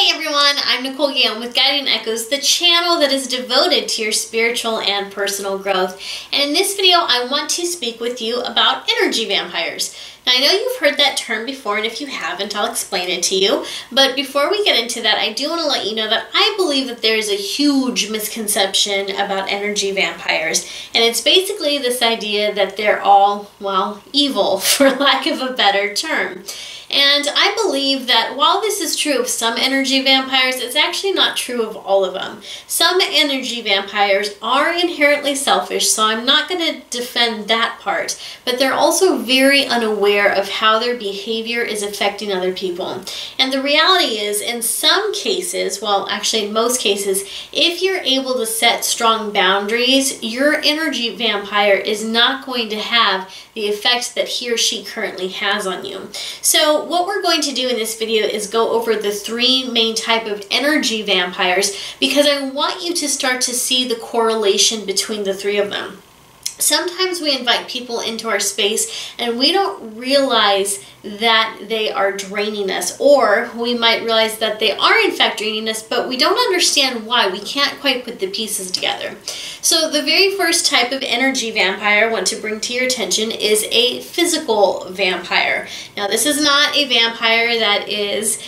Hey everyone, I'm Nicole Gale with Guiding Echoes, the channel that is devoted to your spiritual and personal growth. And in this video, I want to speak with you about energy vampires. Now, I know you've heard that term before, and if you haven't, I'll explain it to you. But before we get into that, I do want to let you know that I believe that there is a huge misconception about energy vampires. And it's basically this idea that they're all, well, evil, for lack of a better term. And I believe that while this is true of some energy vampires, it's actually not true of all of them. Some energy vampires are inherently selfish, so I'm not going to defend that part, but they're also very unaware of how their behavior is affecting other people. And the reality is, in some cases, well, actually in most cases, if you're able to set strong boundaries, your energy vampire is not going to have the effect that he or she currently has on you. So what we're going to do in this video is go over the three main type of energy vampires, because I want you to start to see the correlation between the three of them. Sometimes we invite people into our space and we don't realize that they are draining us, or we might realize that they are in fact draining us, but we don't understand why. We can't quite put the pieces together. So the very first type of energy vampire I want to bring to your attention is a physical vampire. Now, this is not a vampire that is,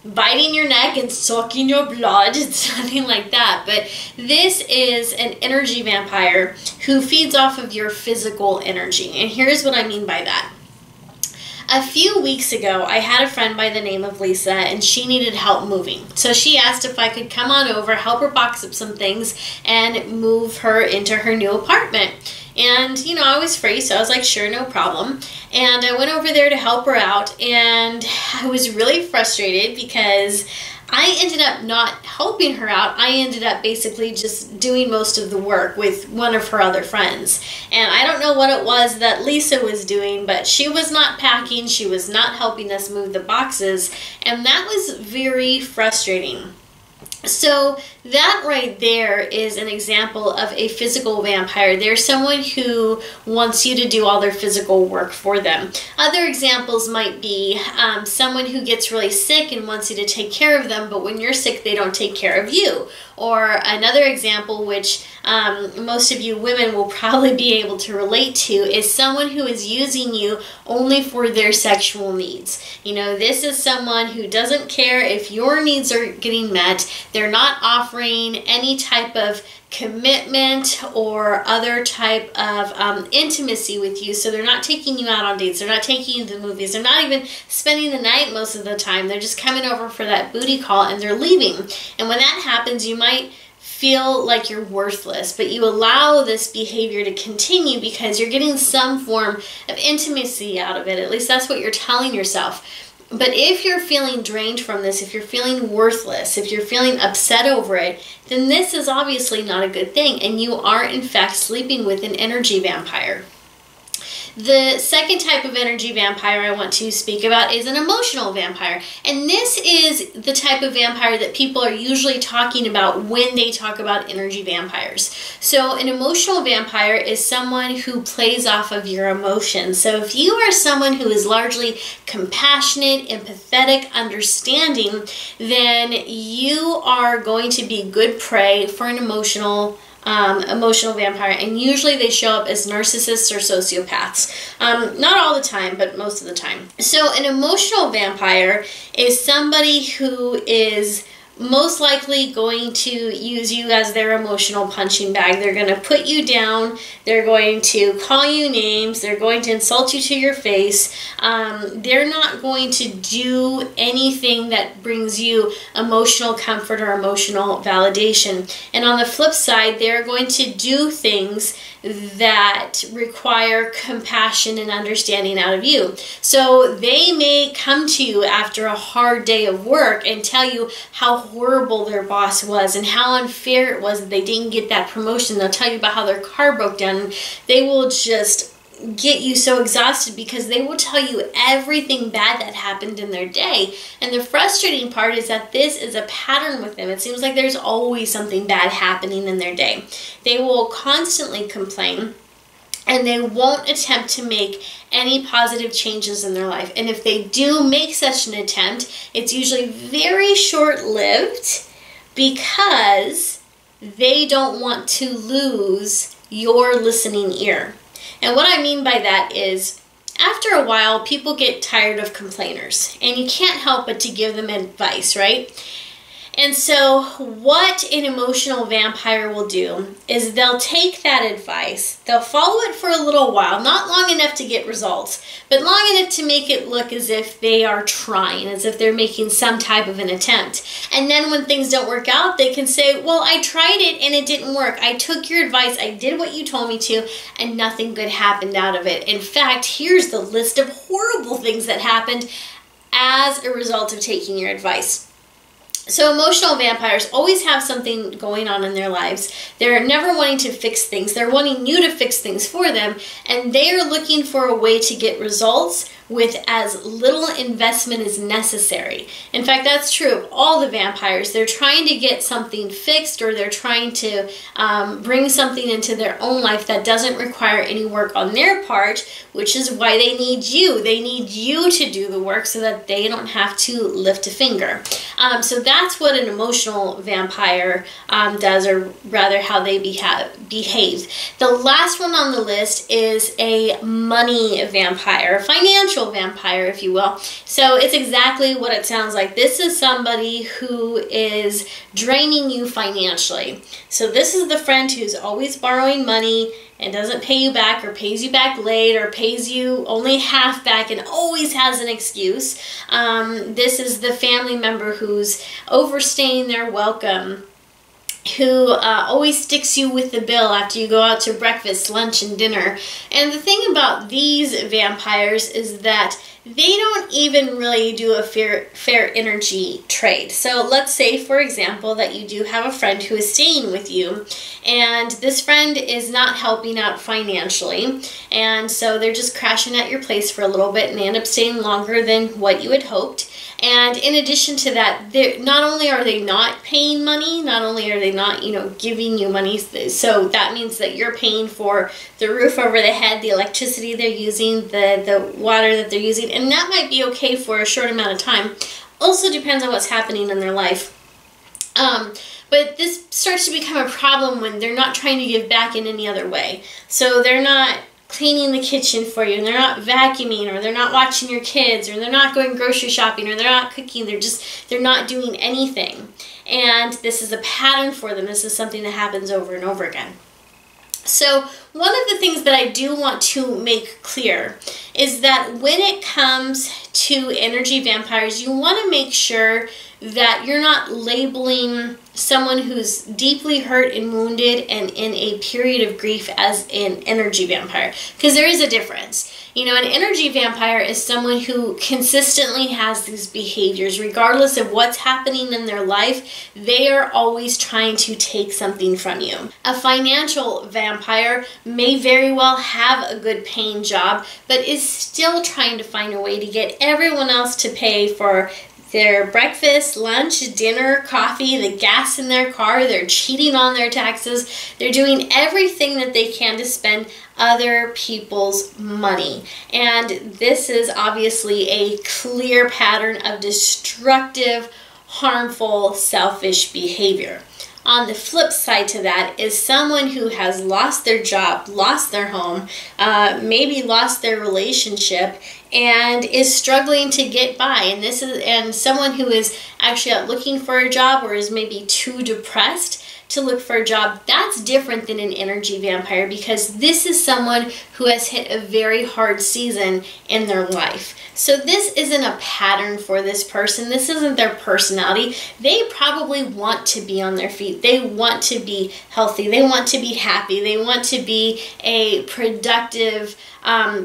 biting your neck and sucking your blood. It's nothing like that. But this is an energy vampire who feeds off of your physical energy. And here's what I mean by that. A few weeks ago, I had a friend by the name of Lisa, and she needed help moving. So she asked if I could come on over, help her box up some things, and move her into her new apartment. And, I was free, so I was like, sure, no problem. And I went over there to help her out, and I was really frustrated because I ended up not helping her out. I ended up basically just doing most of the work with one of her other friends. And I don't know what it was that Lisa was doing, but she was not packing, she was not helping us move the boxes, and that was very frustrating. So that right there is an example of a physical vampire. They're someone who wants you to do all their physical work for them. Other examples might be someone who gets really sick and wants you to take care of them, but when you're sick, they don't take care of you. Or another example, which most of you women will probably be able to relate to, is someone who is using you only for their sexual needs. This is someone who doesn't care if your needs are getting met. They're not offering any type of commitment or other type of intimacy with you. So they're not taking you out on dates. They're not taking you to the movies. They're not even spending the night most of the time. They're just coming over for that booty call and they're leaving. And when that happens, you might feel like you're worthless, but you allow this behavior to continue because you're getting some form of intimacy out of it. At least that's what you're telling yourself. But if you're feeling drained from this, if you're feeling worthless, if you're feeling upset over it, then this is obviously not a good thing, and you are in fact sleeping with an energy vampire. The second type of energy vampire I want to speak about is an emotional vampire. And this is the type of vampire that people are usually talking about when they talk about energy vampires. So an emotional vampire is someone who plays off of your emotions. So if you are someone who is largely compassionate, empathetic, understanding, then you are going to be good prey for an emotional vampire, and usually they show up as narcissists or sociopaths. Not all the time, but most of the time. So an emotional vampire is somebody who is most likely going to use you as their emotional punching bag. They're going to put you down. They're going to call you names. They're going to insult you to your face. They're not going to do anything that brings you emotional comfort or emotional validation. And on the flip side, they're going to do things that require compassion and understanding out of you. So they may come to you after a hard day of work and tell you how horrible their boss was and how unfair it was that they didn't get that promotion. They'll tell you about how their car broke down. They will just get you so exhausted because they will tell you everything bad that happened in their day. And the frustrating part is that this is a pattern with them. It seems like there's always something bad happening in their day. They will constantly complain. and they won't attempt to make any positive changes in their life. And if they do make such an attempt, it's usually very short-lived because they don't want to lose your listening ear. And what I mean by that is, after a while, people get tired of complainers, and you can't help but to give them advice, right? And so what an emotional vampire will do is they'll take that advice, they'll follow it for a little while, not long enough to get results, but long enough to make it look as if they are trying, as if they're making some type of an attempt. And then when things don't work out, they can say, well, I tried it and it didn't work. I took your advice, I did what you told me to, and nothing good happened out of it. In fact, here's the list of horrible things that happened as a result of taking your advice. So emotional vampires always have something going on in their lives. They're never wanting to fix things. They're wanting you to fix things for them, and they are looking for a way to get results with as little investment as necessary. In fact, that's true of all the vampires. They're trying to get something fixed, or they're trying to bring something into their own life that doesn't require any work on their part, which is why they need you. They need you to do the work so that they don't have to lift a finger. So that's what an emotional vampire does, or rather how they behave. The last one on the list is a money vampire, a financial vampire, if you will. So it's exactly what it sounds like. This is somebody who is draining you financially. So this is the friend who's always borrowing money and doesn't pay you back, or pays you back late, or pays you only half back and always has an excuse. This is the family member who's overstaying their welcome, who always sticks you with the bill after you go out to breakfast, lunch, and dinner. And the thing about these vampires is that they don't even really do a fair energy trade. So let's say, for example, that you do have a friend who is staying with you, and this friend is not helping out financially, and so they're just crashing at your place for a little bit, and they end up staying longer than what you had hoped. And in addition to that, not only are they not paying money, not only are they not, giving you money, so that means that you're paying for the roof over the head, the electricity they're using, the water that they're using, and that might be okay for a short amount of time. Also depends on what's happening in their life. But this starts to become a problem when they're not trying to give back in any other way. So they're not cleaning the kitchen for you, and they're not vacuuming, or they're not watching your kids, or they're not going grocery shopping, or they're not cooking. They're not doing anything. And this is a pattern for them. This is something that happens over and over again. So one of the things that I do want to make clear is that when it comes to energy vampires, you want to make sure that you're not labeling someone who's deeply hurt and wounded and in a period of grief as an energy vampire, because there is a difference. An energy vampire is someone who consistently has these behaviors. Regardless of what's happening in their life, they are always trying to take something from you. A financial vampire may very well have a good paying job, but is still trying to find a way to get everyone else to pay for their breakfast, lunch, dinner, coffee, the gas in their car. They're cheating on their taxes. They're doing everything that they can to spend other people's money. And this is obviously a clear pattern of destructive, harmful, selfish behavior. On the flip side to that is someone who has lost their job, lost their home, maybe lost their relationship, and is struggling to get by. And someone who is actually out looking for a job, or is maybe too depressed to look for a job. That's different than an energy vampire, because this is someone who has hit a very hard season in their life. So this isn't a pattern for this person. This isn't their personality. They probably want to be on their feet. They want to be healthy. They want to be happy. They want to be a productive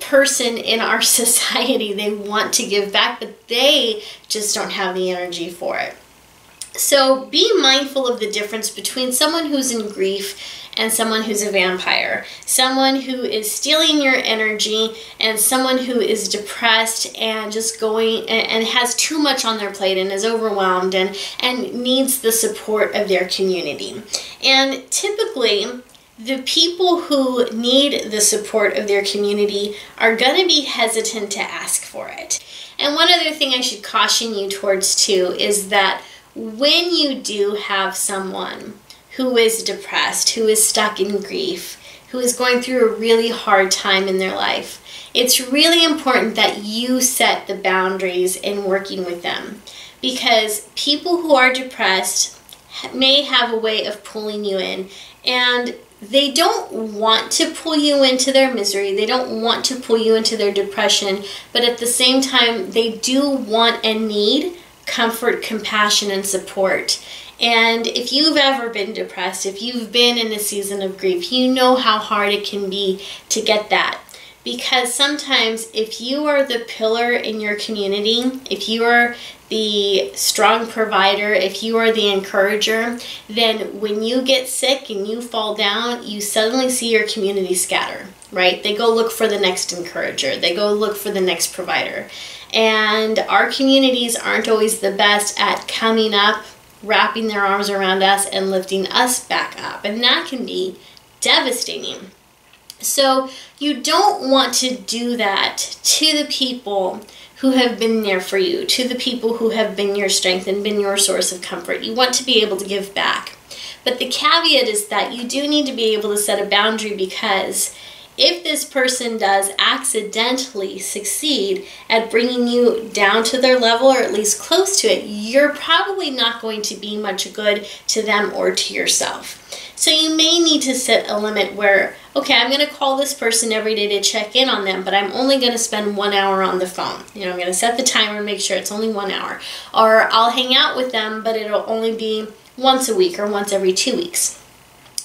person in our society. They want to give back, but they just don't have the energy for it. So be mindful of the difference between someone who's in grief and someone who's a vampire. Someone who is stealing your energy, and someone who is depressed and just going and has too much on their plate and is overwhelmed and needs the support of their community. And typically, the people who need the support of their community are going to be hesitant to ask for it. And one other thing I should caution you towards too is that when you do have someone who is depressed, who is stuck in grief, who is going through a really hard time in their life, it's really important that you set the boundaries in working with them. Because people who are depressed may have a way of pulling you in, and they don't want to pull you into their misery. They don't want to pull you into their depression, but at the same time, they do want and need comfort, compassion, and support. And if you've ever been depressed, if you've been in a season of grief, you know how hard it can be to get that. Because sometimes if you are the pillar in your community, if you are the strong provider, if you are the encourager, then when you get sick and you fall down, you suddenly see your community scatter, right? They go look for the next encourager. They go look for the next provider. And our communities aren't always the best at coming up, wrapping their arms around us and lifting us back up. And that can be devastating. So you don't want to do that to the people who have been there for you, to the people who have been your strength and been your source of comfort. You want to be able to give back. But the caveat is that you do need to be able to set a boundary, because if this person does accidentally succeed at bringing you down to their level, or at least close to it, you're probably not going to be much good to them or to yourself. So you may need to set a limit where, okay, I'm going to call this person every day to check in on them, but I'm only going to spend 1 hour on the phone. I'm going to set the timer and make sure it's only 1 hour. Or I'll hang out with them, but it'll only be once a week or once every 2 weeks.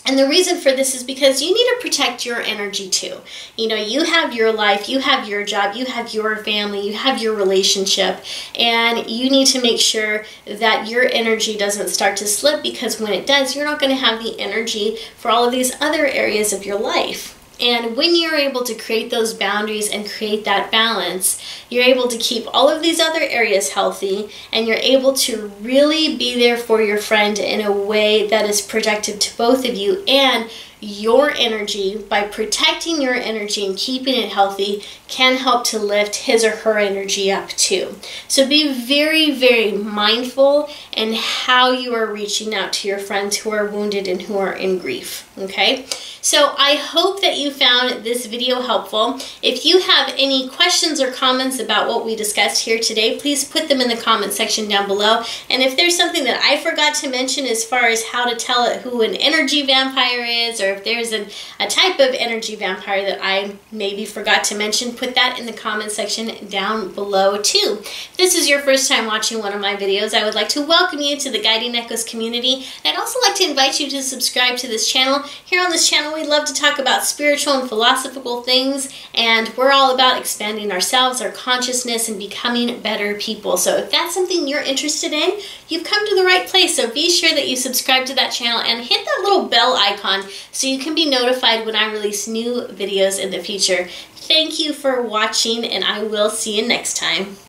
And the reason for this is because you need to protect your energy too. You have your life, you have your job, you have your family, you have your relationship, and you need to make sure that your energy doesn't start to slip, because when it does, you're not going to have the energy for all of these other areas of your life. And when you're able to create those boundaries and create that balance, you're able to keep all of these other areas healthy, and you're able to really be there for your friend in a way that is productive to both of you. And your energy, by protecting your energy and keeping it healthy, can help to lift his or her energy up too. So be very, very mindful in how you are reaching out to your friends who are wounded and who are in grief, okay? So I hope that you found this video helpful. If you have any questions or comments about what we discussed here today, please put them in the comment section down below. And if there's something that I forgot to mention as far as how to tell who an energy vampire is, or if there's a type of energy vampire that I maybe forgot to mention, put that in the comment section down below too. If this is your first time watching one of my videos, I would like to welcome you to the Guiding Echoes community. I'd also like to invite you to subscribe to this channel. Here on this channel, we love to talk about spiritual and philosophical things, and we're all about expanding ourselves, our consciousness, and becoming better people. So if that's something you're interested in, you've come to the right place. So be sure that you subscribe to that channel and hit that little bell icon so you can be notified when I release new videos in the future. Thank you for watching, and I will see you next time.